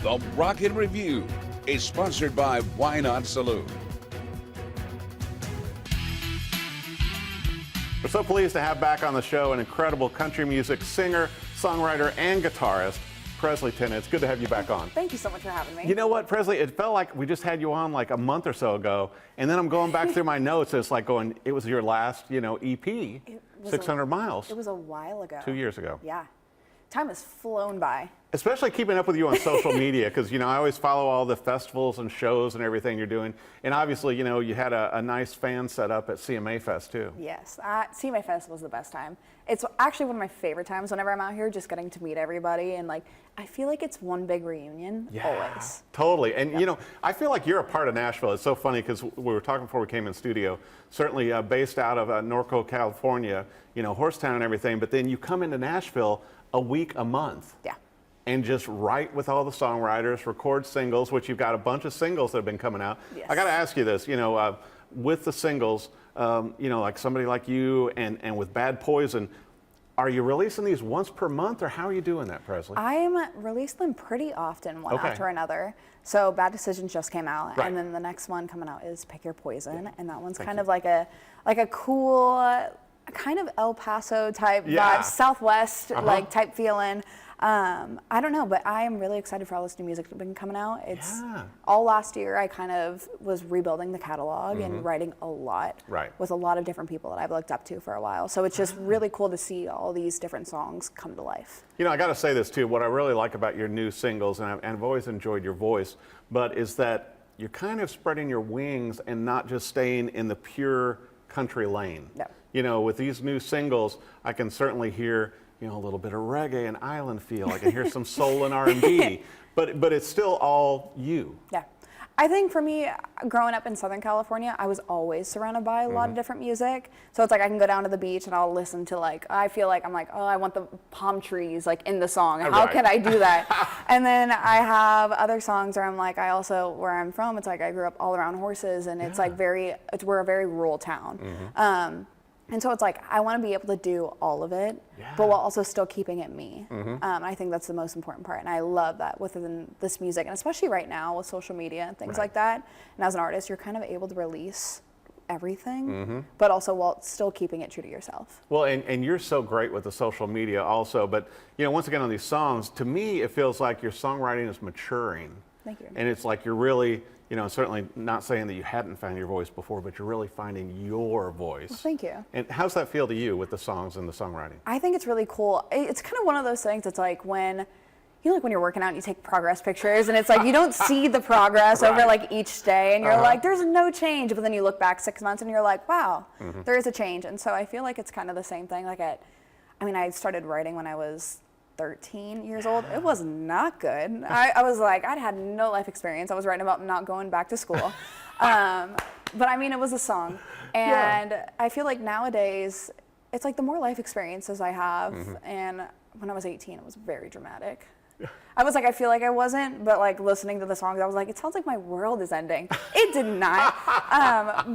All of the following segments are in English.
The Rocket Review is sponsored by Why Not Saloon. We're so pleased to have back on the show an incredible country music singer, songwriter, and guitarist, Presley Tennant. It's good to have you back on. Thank you so much for having me. You know what, Presley? It felt like we just had you on like a month or so ago, and then I'm going back through my notes. It's like going, it was your last, EP, 600 miles. It was a while ago. 2 years ago. Yeah. Time has flown by. Especially keeping up with you on social media, because, I always follow all the festivals and shows and everything you're doing. And obviously, you had a nice fan set up at CMA Fest, too. Yes. CMA Fest was the best time. It's actually one of my favorite times whenever I'm out here, just getting to meet everybody. And, I feel like it's one big reunion, always. Totally. And, I feel like you're a part of Nashville. It's so funny because we were talking before we came in studio, certainly based out of Norco, California, Horsetown and everything. But then you come into Nashville a week a month. Yeah. And just write with all the songwriters, record singles, which you've got a bunch of singles that have been coming out. Yes. I got to ask you this, with the singles, like somebody like you and with Bad Poison, are you releasing these once per month, or how are you doing that, Presley? I'm releasing them pretty often, one after another. So Bad Decisions just came out, and then the next one coming out is Pick Your Poison, and that one's kind of like a cool, kind of El Paso type vibe, Southwest type feeling. I don't know, but I am really excited for all this new music that's been coming out. It's all last year I kind of was rebuilding the catalog and writing a lot with a lot of different people that I've looked up to for a while. So it's just really cool to see all these different songs come to life. I got to say this too, what I really like about your new singles, and I've always enjoyed your voice, but is that you're kind of spreading your wings and not just staying in the pure country lane. No. With these new singles, I can certainly hear a little bit of reggae and island feel. I can hear some soul and R&B, but it's still all you. Yeah. I think for me, growing up in Southern California, I was always surrounded by a lot of different music. So it's like I can go down to the beach and I'll listen to I feel like I'm like, oh, I want the palm trees in the song. How can I do that? And then I have other songs where I'm like, where I'm from, it's like I grew up all around horses, and it's we're a very rural town. And so it's like, I want to be able to do all of it, but while also still keeping it me. I think that's the most important part. And I love that within this music, and especially right now with social media and things like that. And as an artist, you're kind of able to release everything, but also while still keeping it true to yourself. Well, and you're so great with the social media also, but once again on these songs, to me, it feels like your songwriting is maturing. Thank you. And it's like you're really, certainly not saying that you hadn't found your voice before, but you're really finding your voice. Well, thank you. And how's that feel to you with the songs and the songwriting? I think it's really cool. It's kind of one of those things that's like when, when you're working out and you take progress pictures, and it's like you don't see the progress over each day, and you're like, there's no change, but then you look back 6 months and you're like, wow, there is a change. And so I feel like it's kind of the same thing. I started writing when I was 13 years old. It was not good. I was like, I'd had no life experience. I was writing about not going back to school. But it was a song. And I feel like nowadays, it's like the more life experiences I have, and when I was 18, it was very dramatic. I was like, I feel like I wasn't, but listening to the songs, I was like, it sounds like my world is ending. It did not.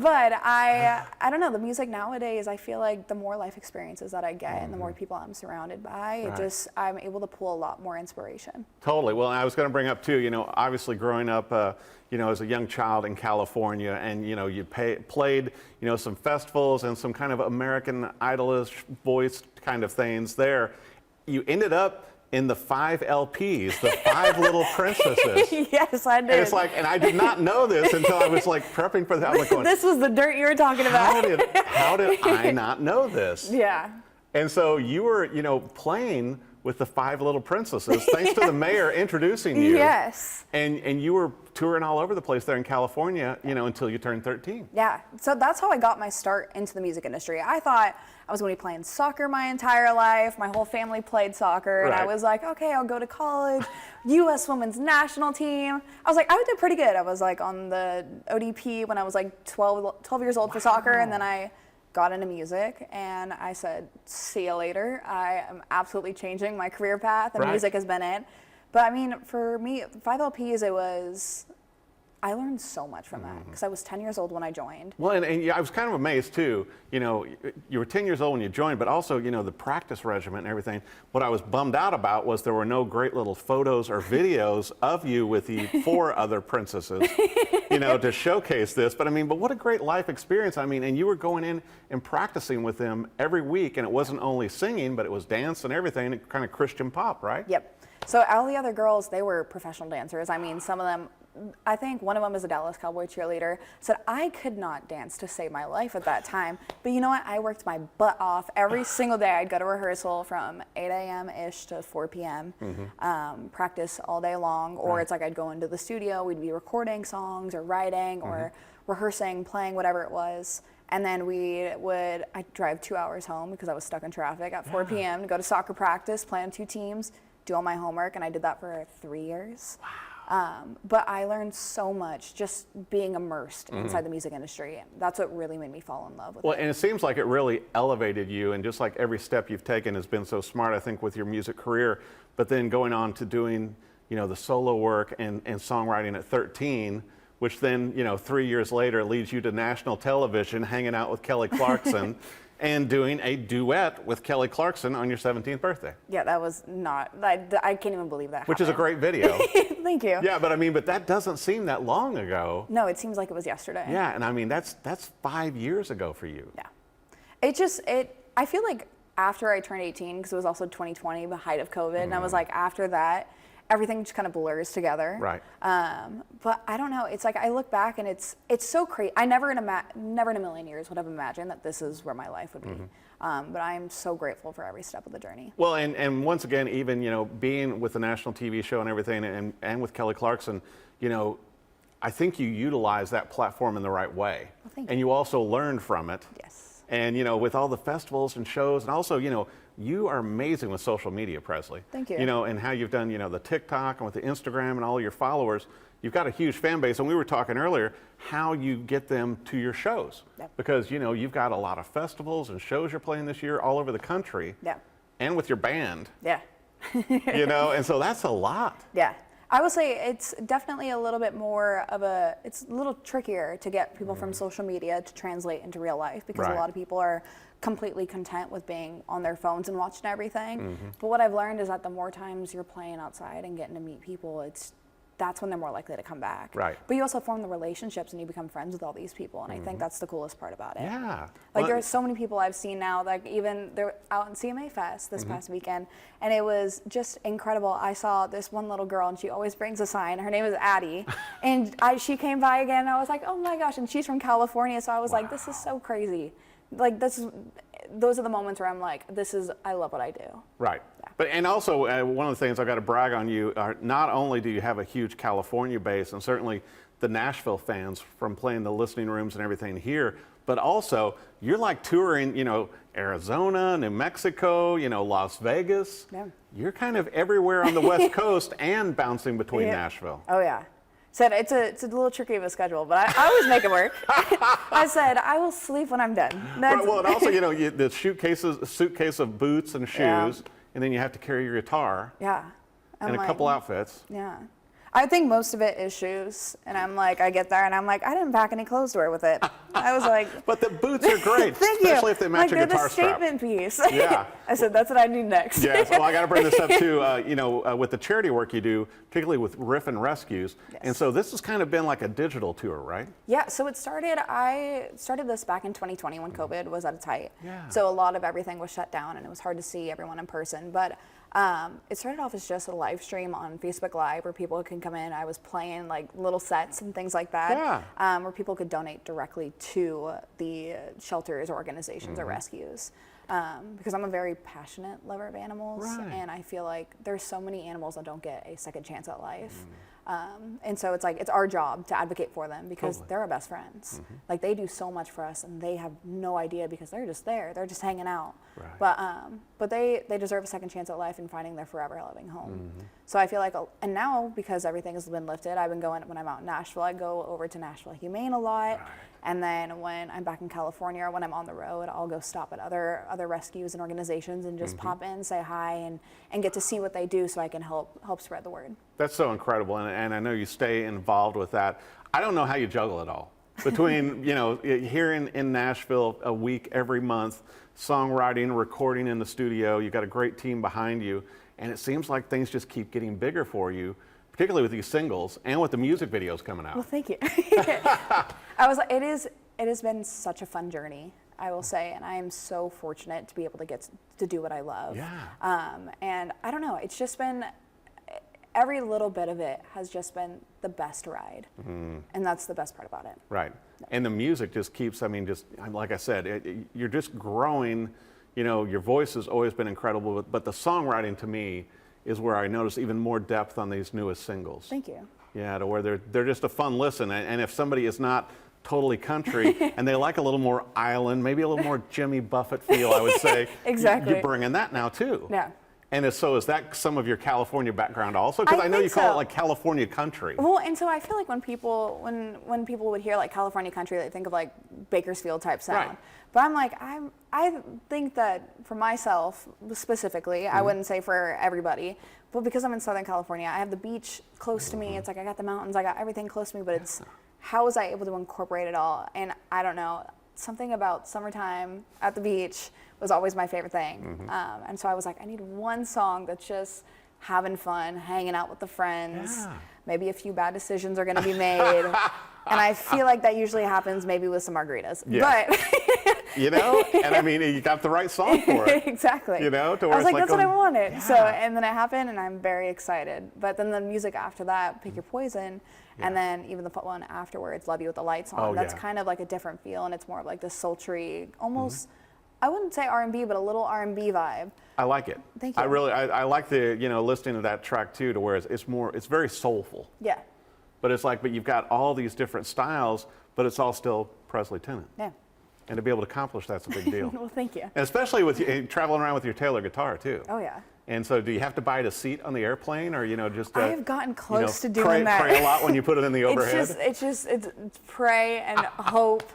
But I don't know, the music nowadays, I feel like the more life experiences that I get and the more people I'm surrounded by, I'm able to pull a lot more inspiration. Totally. Well, I was going to bring up too, obviously growing up, as a young child in California, and, you played, some festivals and some kind of American Idol-ish voice kind of things there. You ended up in the 5 LPs, the 5 Little Princesses. Yes, I did. And it's like, and I did not know this until I was prepping for that. I'm going, this was the dirt you were talking about. How did I not know this? Yeah. And so you were, playing with the 5 Little Princesses, thanks to the mayor introducing you. Yes. And you were touring all over the place there in California, until you turned 13. Yeah, so that's how I got my start into the music industry. I thought I was going to be playing soccer my entire life. My whole family played soccer, and I was like, okay, I'll go to college, U.S. women's national team. I was like, I would do pretty good. I was on the ODP when I was 12 years old for soccer, and then I got into music, and I said, see you later. I am absolutely changing my career path, and music has been it. But for me, 5 LPs, I learned so much from that because I was 10 years old when I joined. Well, and yeah, I was kind of amazed too. You know, you were 10 years old when you joined, but also, you know, the practice regimen and everything. What I was bummed out about was there were no great little photos or videos of you with the 4 other princesses, you know, to showcase this. But I mean, but what a great life experience. I mean, and you were going in and practicing with them every week, and it wasn't only singing, but it was dance and everything, and kind of Christian pop, right? Yep. So all the other girls, they were professional dancers. I mean, some of them, I think one of them is a Dallas Cowboy cheerleader, said I could not dance to save my life at that time. But you know what? I worked my butt off every single day. I'd go to rehearsal from 8 a.m.-ish to 4 p.m., practice all day long. Or it's like I'd go into the studio, we'd be recording songs or writing or rehearsing, playing, whatever it was. And then I'd drive 2 hours home because I was stuck in traffic at 4 p.m. to go to soccer practice, play on 2 teams, do all my homework, and I did that for 3 years. Wow. But I learned so much just being immersed inside the music industry. That's what really made me fall in love with it. Well, and it seems like it really elevated you, and just like every step you've taken has been so smart, I think, with your music career. But then going on to doing, you know, the solo work and songwriting at 13, which then, you know, 3 years later leads you to national television, hanging out with Kelly Clarkson. And doing a duet with Kelly Clarkson on your 17th birthday. Yeah, that was not, I can't even believe that Which is a great video. Thank you. Yeah, but I mean, but that doesn't seem that long ago. No, it seems like it was yesterday. Yeah, and I mean, that's 5 years ago for you. Yeah. I feel like after I turned 18, because it was also 2020, the height of COVID, and I was like, after that, everything just kind of blurs together. Right. But I don't know. It's like I look back and it's so crazy. I never in a million years would have imagined that this is where my life would be. But I'm so grateful for every step of the journey. Well, and once again, even, you know, being with the national TV show and everything, and with Kelly Clarkson, you know, I think you utilize that platform in the right way. Well, thank you. And you also learn from it. Yes. And, you know, with all the festivals and shows, and also, you know, you are amazing with social media, Presley. Thank you. You know, and how you've done, you know, the TikTok and with the Instagram and all your followers. You've got a huge fan base, and we were talking earlier how you get them to your shows. Yep. Because, you know, you've got a lot of festivals and shows you're playing this year all over the country. Yeah. And with your band. Yeah. You know, and so that's a lot. Yeah. I will say it's definitely a little bit more of it's a little trickier to get people from social media to translate into real life because a lot of people are completely content with being on their phones and watching everything. But what I've learned is that the more times you're playing outside and getting to meet people, that's when they're more likely to come back. Right. But you also form the relationships and you become friends with all these people, and I think that's the coolest part about it. Yeah. Like there are so many people I've seen now, like even they're out in CMA Fest this past weekend, and it was just incredible. I saw this one little girl, and she always brings a sign. Her name is Addie, and she came by again, and I was like, oh my gosh, and she's from California, so I was like, this is so crazy. Like those are the moments where I'm like, I love what I do. Right. But and also one of the things I've got to brag on you are not only do you have a huge California base and certainly the Nashville fans from playing the listening rooms and everything here, but also you're like touring, you know, Arizona, New Mexico, you know, Las Vegas. Yeah. You're kind of everywhere on the West Coast and bouncing between Nashville. Oh yeah. Said it's a little tricky of a schedule, but I always make it work. I said I will sleep when I'm done. Well, and also, you know, the suitcase of boots and shoes, and then you have to carry your guitar. Yeah. And a couple outfits. Yeah. I think most of it is shoes, and I'm like, I get there, and I'm like, I didn't pack any clothes to wear with it. I was like, but the boots are great, thank especially you. if they match your guitar strap. They're the statement piece. Yeah. I said that's what I need next. Yes. Well, I got to bring this up too. You know, with the charity work you do, particularly with Riffs Rescues, and so this has kind of been like a digital tour, right? Yeah. So it started. I started this back in 2020 when COVID was at its height. Yeah. So a lot of everything was shut down, and it was hard to see everyone in person, but. It started off as just a live stream on Facebook Live where people can come in. I was playing like little sets and things like that, where people could donate directly to the shelters or organizations or rescues. Because I'm a very passionate lover of animals, and I feel like there's so many animals that don't get a second chance at life. And so it's like, it's our job to advocate for them because they're our best friends. Like they do so much for us and they have no idea because they're just there. They're just hanging out. But they deserve a second chance at life and finding their forever loving home. So I feel like, and now because everything has been lifted, I've been going, when I'm out in Nashville, I go over to Nashville Humane a lot. And then when I'm back in California or when I'm on the road, I'll go stop at other rescues and organizations and just pop in, say hi, and get to see what they do so I can help spread the word. That's so incredible, and I know you stay involved with that. I don't know how you juggle it all. Between, here in Nashville a week every month, songwriting, recording in the studio, you've got a great team behind you, and it seems like things just keep getting bigger for you, particularly with these singles and with the music videos coming out. Well, thank you. It has been such a fun journey, I will say, and I am so fortunate to be able to get to do what I love. Yeah. And I don't know, it's just been, every little bit of it has just been the best ride. And that's the best part about it. Right. And the music just keeps, like I said, you're just growing. Your voice has always been incredible, but the songwriting to me is where I notice even more depth on these newest singles. Thank you. Yeah, to where they're just a fun listen. And if somebody is not totally country and they like a little more island, maybe a little more Jimmy Buffett feel, I would say. Exactly. You're bringing that now too. Yeah. And so is that some of your California background also? Because I know you call it like California country. Well, and so I feel like when people would hear like California country, they think of like Bakersfield type sound. Right. But I'm like, I think that for myself specifically, I wouldn't say for everybody, but because I'm in Southern California, I have the beach close to me. It's like I got the mountains, I got everything close to me, but it's how was I able to incorporate it all? And I don't know, something about summertime at the beach was always my favorite thing. And so I was like, I need one song that's just having fun, hanging out with the friends. Yeah. Maybe a few bad decisions are going to be made. And I feel like that usually happens maybe with some margaritas. Yeah. But and you got the right song for it. Exactly. To where I was it's like, that's what I wanted. Yeah. So, and then it happened, and I'm very excited. But then the music after that, Pick Your Poison, and then even the one afterwards, Love You With the Lights On. That's kind of like a different feel, and it's more of like the sultry, almost, I wouldn't say R&B, but a little R&B vibe. I like it. Thank you. I like the, listening to that track too, to where it's very soulful. Yeah. But it's like, but you've got all these different styles, but it's all still Presley Tennant. Yeah. And to be able to accomplish that's a big deal. Well, thank you. And especially with traveling around with your Taylor guitar too. Oh, yeah. And so do you have to buy it a seat on the airplane, or, just I have gotten close to doing that. Pray a lot when you put it in the overhead? It's pray and hope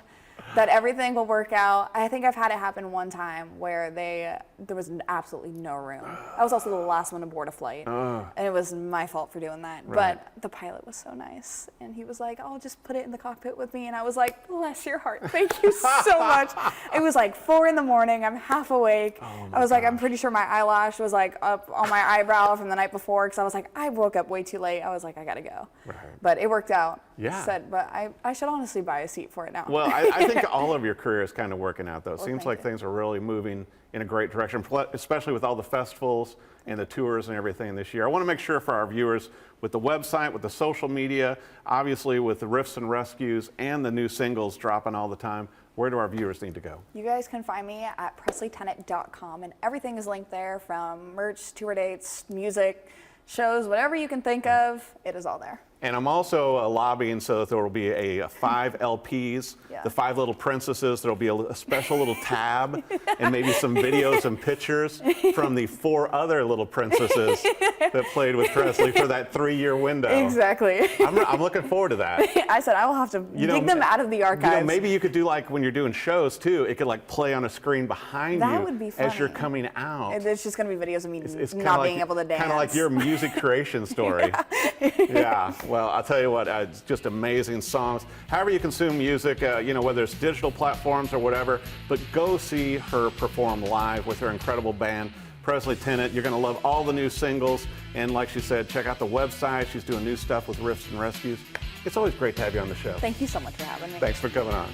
that everything will work out. I think I've had it happen one time where there was absolutely no room. I was also the last one aboard a flight, and it was my fault for doing that. Right. But the pilot was so nice, and he was like, "Oh, just put it in the cockpit with me," and I was like, "Bless your heart, thank you so much." It was like 4 a.m. I'm half awake. I was like, I'm pretty sure my eyelash was like up on my eyebrow from the night before, because I was like, I woke up way too late. I was like, I gotta go. Right. But it worked out. Yeah. But I should honestly buy a seat for it now. Well, I think all of your career is kind of working out, though. It seems thank like you. things are really moving in a great direction, especially with all the festivals and the tours and everything this year. I want to make sure for our viewers, with the website, with the social media, obviously with the Riffs and Rescues and the new singles dropping all the time, where do our viewers need to go? You guys can find me at PresleyTennant.com, and everything is linked there, from merch, tour dates, music, shows, whatever you can think of, it is all there. And I'm also lobbying so that there will be a 5 LPs, Yeah. the 5 little princesses. There'll be a special little tab and maybe some videos and pictures from the 4 other little princesses that played with Presley for that 3-year window. Exactly. I'm looking forward to that. I said I will have to dig them out of the archives. Maybe you could do like when you're doing shows too, it could like play on a screen behind That you would be as you're funny. coming out. It's just going to be videos of me It's not being able to dance. Kind of like your music creation story. Yeah. Well, I'll tell you what, it's just amazing songs. However you consume music, whether it's digital platforms or whatever, but go see her perform live with her incredible band, Presley Tennant. You're going to love all the new singles. And like she said, check out the website. She's doing new stuff with Riffs and Rescues. It's always great to have you on the show. Thank you so much for having me. Thanks for coming on.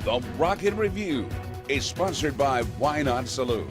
The Rocket Review is sponsored by Why Not Saloon.